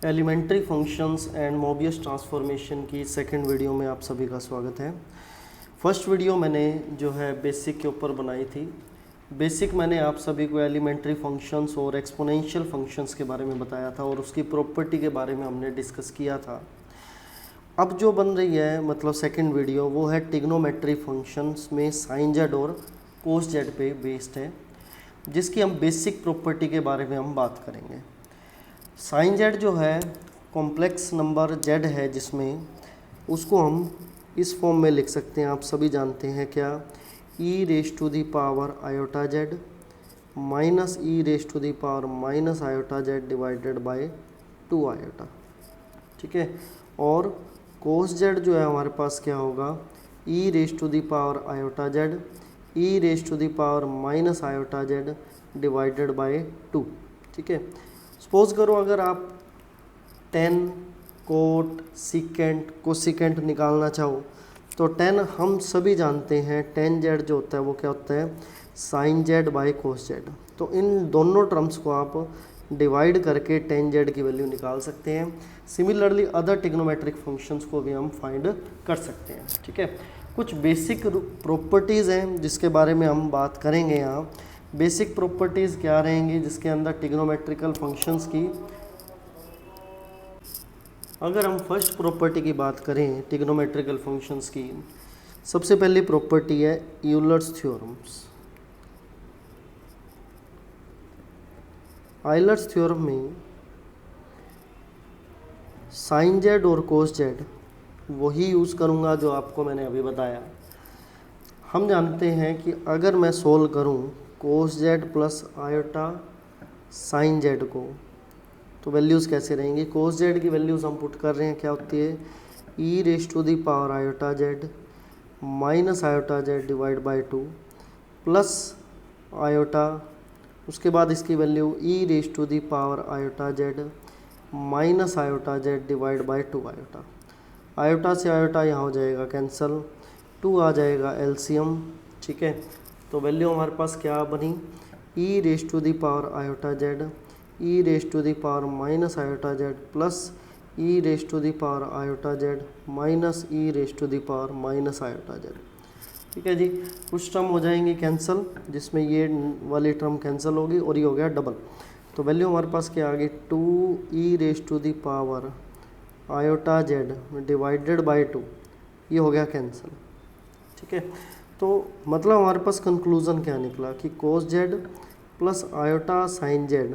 Elementary functions and Mobius transformation की second video में आप सभी का स्वागत है। फर्स्ट वीडियो मैंने जो है बेसिक के ऊपर बनाई थी। बेसिक मैंने आप सभी को एलिमेंट्री फंक्शंस और एक्सपोनेंशियल फंक्शंस के बारे में बताया था और उसकी प्रॉपर्टी के बारे में हमने डिस्कस किया था। अब जो बन रही है मतलब सेकंड वीडियो वो है ट्रिग्नोमेट्री फंक्शंस में साइन जेड और कोस जेड पे बेस्ड है, जिसकी हम बेसिक प्रॉपर्टी के बारे में हम बात करेंगे। साइन जेड जो है कॉम्प्लेक्स नंबर जेड है, जिसमें उसको हम इस फॉर्म में लिख सकते हैं। आप सभी जानते हैं क्या, e raise to the power iota z minus e raise to the power minus iota z divided by 2 iota. ठीक है। और कोस जेड जो है हमारे पास क्या होगा, e raise to the power iota z e raise to the power minus iota z divided by 2। ठीक है। सपोज करो अगर आप टेन कोट सीकेंट कोसिकेंट निकालना चाहो तो टेन हम सभी जानते हैं टेन जेड जो होता है वो क्या होता है, sine z by cos z. तो इन दोनों टर्म्स को आप डिवाइड करके टेन जेड की वैल्यू निकाल सकते हैं। सिमिलरली अदर ट्रिग्नोमेट्रिक फंक्शंस को भी हम फाइंड कर सकते हैं। ठीक है। कुछ बेसिक प्रॉपर्टीज़ हैं जिसके बारे में हम बात करेंगे यहाँ। बेसिक प्रॉपर्टीज़ क्या रहेंगी जिसके अंदर ट्रिग्नोमेट्रिकल फंक्शंस की। अगर हम फर्स्ट प्रॉपर्टी की बात करें ट्रिग्नोमेट्रिकल फंक्शंस की, सबसे पहली प्रॉपर्टी है यूलर्स थ्योरम्स। आयलर्स थ्योरम में साइन जेड और कोस जेड वही यूज़ करूँगा जो आपको मैंने अभी बताया। हम जानते हैं कि अगर मैं सोल्व करूँ cos z plus iota sine z को तो वैल्यूज़ कैसे रहेंगी। कोस जेड की वैल्यूज़ हम पुट कर रहे हैं, क्या होती है, e raise to the power iota z minus iota z divide by 2 plus iota, उसके बाद इसकी value e raise to the power iota z minus iota z divide by 2 iota. Iota से आयोटा यहाँ हो जाएगा कैंसिल, 2 आ जाएगा LCM. ठीक है। तो वैल्यू हमारे पास क्या बनी, e raise to the power iota z e raise to the power minus iota z plus e raise to the power iota z minus e raise to the power minus iota z. ठीक है जी। कुछ term हो जाएंगे cancel, जिसमें ये वाली term cancel होगी और ये हो गया डबल। तो वैल्यू हमारे पास क्या आ गई, 2 e raise to the power iota z divided by 2, ये हो गया कैंसिल। ठीक है। तो मतलब हमारे पास कंक्लूज़न क्या निकला कि cos z plus iota sine z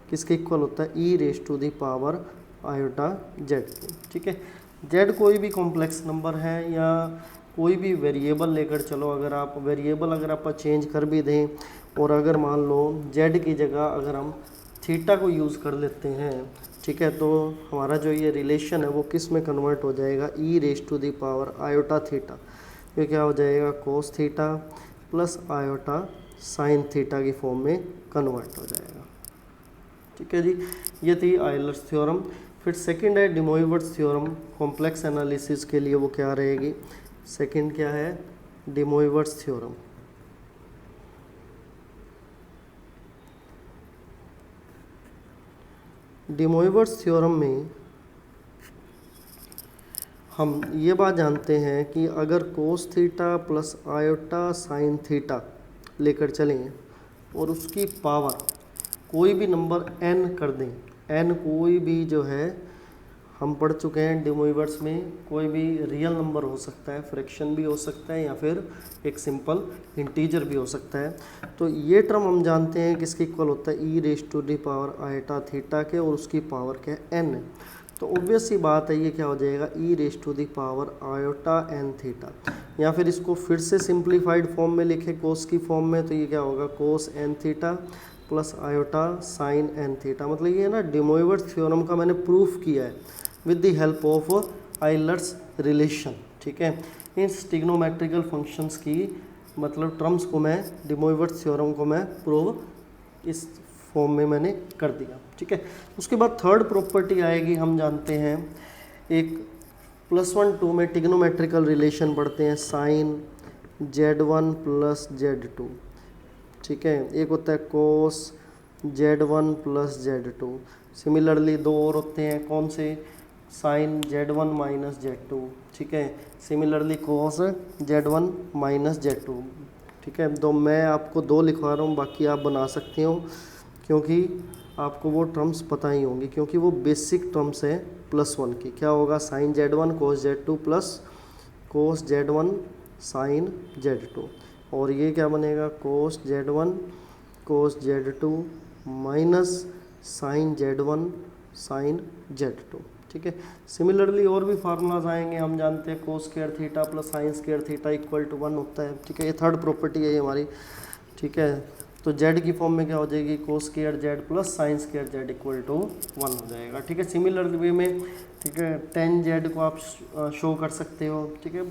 किसके इक्वल होता है, e raise to the power iota z की। ठीक है। जेड कोई भी कॉम्प्लेक्स नंबर है या कोई भी वेरिएबल लेकर चलो, अगर आप वेरिएबल अगर आप चेंज कर भी दें और अगर मान लो जेड की जगह अगर हम थीटा को यूज़ कर लेते हैं, ठीक है, तो हमारा जो ये रिलेशन है वो किस में कन्वर्ट हो जाएगा, e raise to the power iota theta. ये क्या हो जाएगा, cos theta plus iota sine theta की फॉर्म में कन्वर्ट हो जाएगा। ठीक है जी। ये थी आयलर्स थ्योरम। फिर सेकंड है de Moivre's theorem. Complex analysis के लिए वो क्या रहेगी, सेकंड क्या है, de Moivre's theorem. De Moivre's theorem में हम ये बात जानते हैं कि अगर cos theta plus iota sine theta लेकर चलें और उसकी पावर कोई भी नंबर n कर दें, n कोई भी जो है हम पढ़ चुके हैं डे मोइवर्ट्स में, कोई भी रियल नंबर हो सकता है, फ्रैक्शन भी हो सकता है या फिर एक सिंपल इंटीजर भी हो सकता है। तो ये टर्म हम जानते हैं किसके इक्वल होता है, e raise to the power iota theta के, और उसकी पावर क्या है, n। तो ऑब्वियस सी बात है ये क्या हो जाएगा, e raise to the power iota n theta. या फिर इसको फिर से सिंप्लीफाइड फॉर्म में लिखे कोस की फॉर्म में, तो ये क्या होगा, cos n theta plus iota sine n theta. मतलब ये ना डे मोइवर्ट्स थ्योरम का मैंने प्रूफ किया है with the help of Euler's relation. ठीक है। इन ट्रिग्नोमेट्रिकल फंक्शंस की मतलब टर्म्स को मैं डे मोइवर्ट्स थ्योरम को मैं प्रूव इस फॉर्म में मैंने कर दिया। ठीक है। उसके बाद थर्ड प्रॉपर्टी आएगी, हम जानते हैं एक +1 2 में ट्रिग्नोमेट्रिकल रिलेशन पढ़ते हैं, साइन Z1 प्लस Z2। ठीक है। एक होता है कोस Z1 प्लस Z2। सिमिलरली दो और होते हैं, कौन से, साइन Z1 माइनस Z2, ठीक है। सिमिलरली कोस Z1 माइनस Z2, ठीक है। तो मैं आपको दो लिखवा रहा हूँ, बाकी आप बना सकते हो, क्योंकि आपको वो टर्म्स पता ही होंगी, क्योंकि वो बेसिक टर्म्स है +1 की। क्या होगा, sine Z1 cos Z2 plus cos Z1 sine Z2, और ये क्या बनेगा, cos Z1 cos Z2 minus sine Z1 sine Z2, ठीक है। सिमिलरली और भी फार्मूलाज आएंगे, हम जानते हैं cos square theta plus sine square theta equal to 1 होता है, ठीक है। ये थर्ड प्रॉपर्टी है ये हमारी, ठीक है। तो z की फॉर्म में क्या हो जाएगी, cos square z plus sine square z equal to 1 हो जाएगा, ठीक है। सिमिलर वे में, ठीक है, tan z को आप शो कर सकते हो, ठीक है।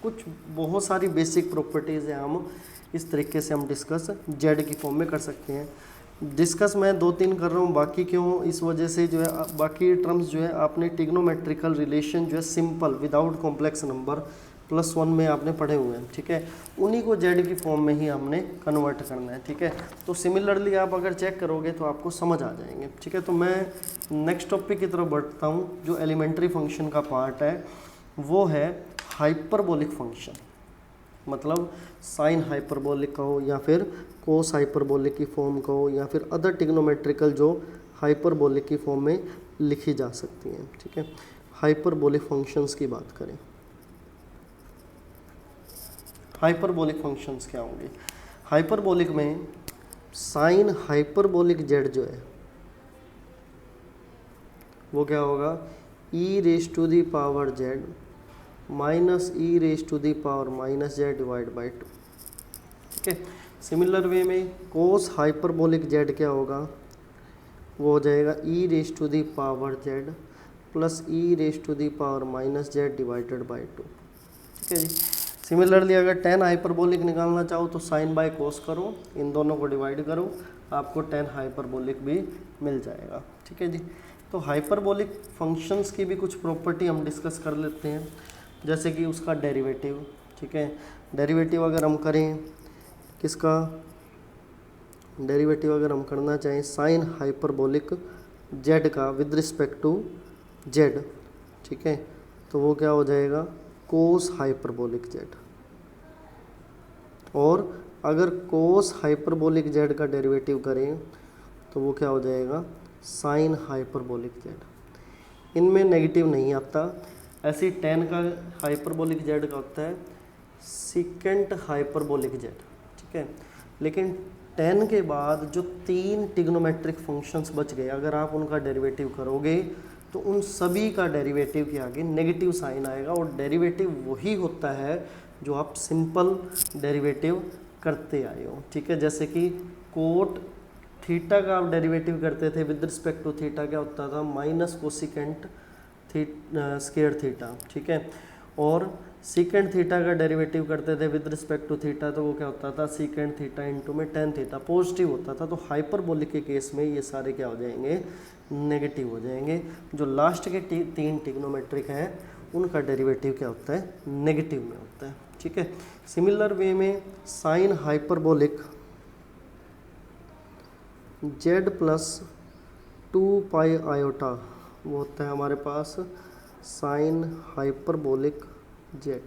कुछ बहुत सारी बेसिक प्रॉपर्टीज़ हैं, हम इस तरीके से हम डिस्कस z की फॉर्म में कर सकते हैं। डिस्कस मैं 2-3 कर रहा हूँ, बाकी क्यों, इस वजह से जो है बाकी टर्म्स जो है आपने ट्रिग्नोमेट्रिकल रिलेशन जो है सिंपल विदाउट कॉम्प्लेक्स नंबर +1 में आपने पढ़े हुए हैं, ठीक है। उन्हीं को z की फॉर्म में ही हमने कन्वर्ट करना है, ठीक है। तो सिमिलरली आप अगर चेक करोगे तो आपको समझ आ जाएंगे, ठीक है। तो मैं नेक्स्ट टॉपिक की तरफ बढ़ता हूँ, जो एलिमेंट्री फंक्शन का पार्ट है वो है हाइपरबोलिक फंक्शन, मतलब साइन हाइपरबोलिक कहो या फिर कोस हाइपरबोलिक की फॉर्म कहो या फिर अदर ट्रिग्नोमेट्रिकल जो हाइपरबोलिक की फॉर्म में लिखी जा सकती हैं, ठीक है। हाइपरबोलिक फंक्शंस की बात करें, हाइपरबोलिक फंक्शंस क्या होंगे। हाइपरबोलिक में साइन हाइपरबोलिक जेड जो है वो क्या होगा, e⁻z minus e⁻−z divide by 2, ठीक है। सिमिलर वे में कोस हाइपरबोलिक जेड क्या होगा, वो हो जाएगा e⁻z plus e⁻−z divided by 2, ठीक है जी। सिमिलरली अगर tan हाइपरबोलिक निकालना चाहो तो साइन बाय कोस करो, इन दोनों को डिवाइड करो, आपको tan हाइपरबोलिक भी मिल जाएगा, ठीक है जी। तो हाइपरबोलिक फंक्शंस की भी कुछ प्रॉपर्टी हम डिस्कस कर लेते हैं, जैसे कि उसका डेरिवेटिव, ठीक है। डेरिवेटिव अगर हम करें किसका, डेरिवेटिव अगर हम करना चाहें साइन हाइपरबोलिक जेड का विद रिस्पेक्ट टू जेड, ठीक है, तो वो क्या हो जाएगा, कोस हाइपरबोलिक जेड। और अगर कोस हाइपरबोलिक जेड का डेरिवेटिव करें तो वो क्या हो जाएगा, साइन हाइपरबोलिक जेड। इनमें नेगेटिव नहीं आता, ऐसे ही tan का हाइपरबोलिक जेड का होता है सीकेंट हाइपरबोलिक जेड, ठीक है। लेकिन tan के बाद जो 3 ट्रिग्नोमेट्रिक फंक्शंस बच गए, अगर आप उनका डेरिवेटिव करोगे तो उन सभी का डेरिवेटिव के आगे नेगेटिव साइन आएगा, और डेरिवेटिव वही होता है जो आप सिंपल डेरिवेटिव करते आए हो, ठीक है। जैसे कि कोट थीटा का आप डेरिवेटिव करते थे विद रिस्पेक्ट टू थीटा, क्या होता था, माइनस कोसिकेंट स्क्वायर थीटा, ठीक है। और सीकेंट थीटा का डेरिवेटिव करते थे विद रिस्पेक्ट टू थीटा, तो वो क्या होता था, सीकेंट थीटा इंटू में tan थीटा, पॉजिटिव होता था। तो हाइपरबोलिक के केस में ये सारे क्या हो जाएंगे, नेगेटिव हो जाएंगे। जो लास्ट के 3 ट्रिग्नोमेट्रिक हैं उनका डेरिवेटिव क्या होता है, नेगेटिव में होता है, ठीक है। सिमिलर वे में sine hyperbolic z plus 2 pi iota, वो होता है हमारे पास साइन हाइपरबोलिक z।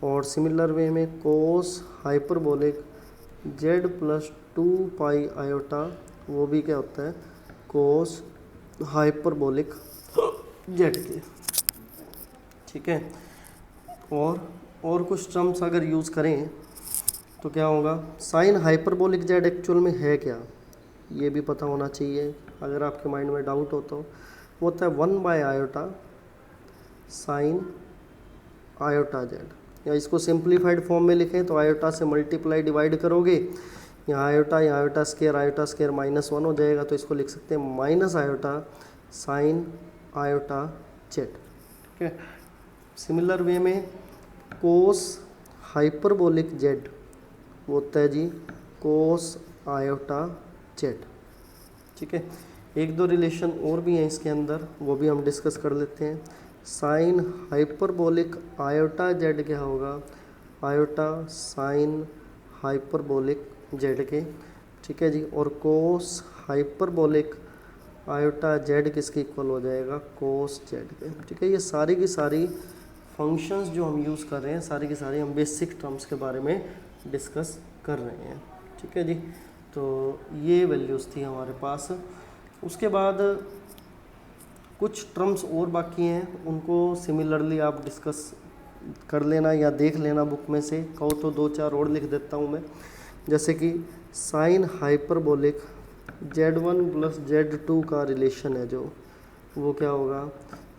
और सिमिलर वे में cos hyperbolic z plus 2 pi iota, वो भी क्या होता है, कोस हाइपरबोलिक z के, ठीक है। और कुछ टर्म्स अगर यूज़ करें तो क्या होगा, साइन हाइपरबोलिक z एक्चुअल में है क्या, ये भी पता होना चाहिए, अगर आपके माइंड में डाउट हो तो। वो होता है 1 by iota sine iota z, या इसको सिंप्लीफाइड फॉर्म में लिखें तो आयोटा से मल्टीप्लाई डिवाइड करोगे, यहाँ आयोटा स्केयर -1 हो जाएगा, तो इसको लिख सकते हैं minus iota sine iota z, ठीक है। सिमिलर वे में कोस हाइपरबोलिक जेड वो होता है जी कोस आयोटा जेड, ठीक है। 1-2 रिलेशन और भी हैं इसके अंदर, वो भी हम डिस्कस कर लेते हैं। साइन हाइपरबोलिक आयोटा जेड क्या होगा, आयोटा साइन हाइपरबोलिक जेड के, ठीक है जी। और कोस हाइपरबोलिक आयोटा जेड किसके इक्वल हो जाएगा, कोस जेड के। ठीक है, ये सारी की सारी फंक्शंस जो हम यूज़ कर रहे हैं, सारी की सारी हम बेसिक टर्म्स के बारे में डिस्कस कर रहे हैं। ठीक है जी, तो ये वैल्यूज़ थी हमारे पास। उसके बाद कुछ टर्म्स और बाकी हैं, उनको सिमिलरली आप डिस्कस कर लेना या देख लेना बुक में से, कहो तो 2-4 और लिख देता हूँ मैं। जैसे कि sign hyperbolic Z1 plus Z2 का रिलेशन है जो, वो क्या होगा,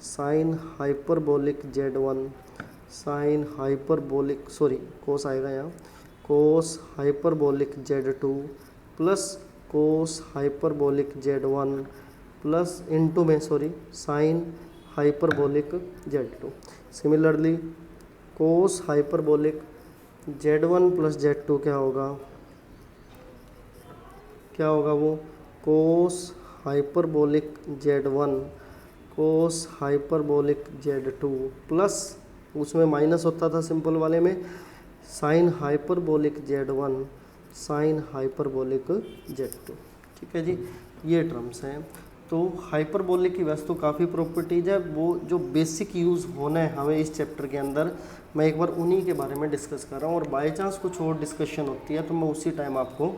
sine hyperbolic Z1 sine hyperbolic cos आएगा यहाँ, cos hyperbolic Z2 plus cos hyperbolic Z1 plus into में sine hyperbolic Z2। Similarly cos hyperbolic Z1 plus Z2 क्या होगा वो, cos hyperbolic Z1 cos hyperbolic Z2 plus, उसमें minus होता था simple वाले में, sine hyperbolic Z1 sine hyperbolic Z2। ठीक है जी, ये टर्म्स हैं। तो हाइपरबोलिक की वैसे तो काफ़ी प्रॉपर्टीज़ है, वो जो बेसिक यूज़ होना है हमें इस चैप्टर के अंदर, मैं एक बार उन्हीं के बारे में डिस्कस कर रहा हूँ, और बाय चांस कुछ और डिस्कशन होती है तो मैं उसी टाइम आपको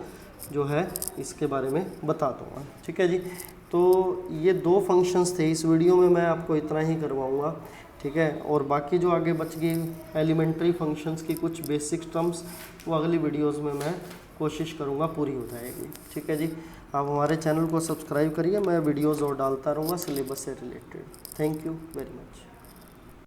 जो है इसके बारे में बता दूँगा। ठीक है जी, तो ये 2 फंक्शंस थे इस वीडियो में, मैं आपको इतना ही करवाऊँगा। ठीक है, और बाकी जो आगे बच गई एलिमेंट्री फंक्शंस की कुछ बेसिक टर्म्स, वो अगली वीडियोस में मैं कोशिश करूँगा पूरी हो जाएगी। ठीक है जी, आप हमारे चैनल को सब्सक्राइब करिए, मैं वीडियोस और डालता रहूँगा सिलेबस से related. Thank you very much.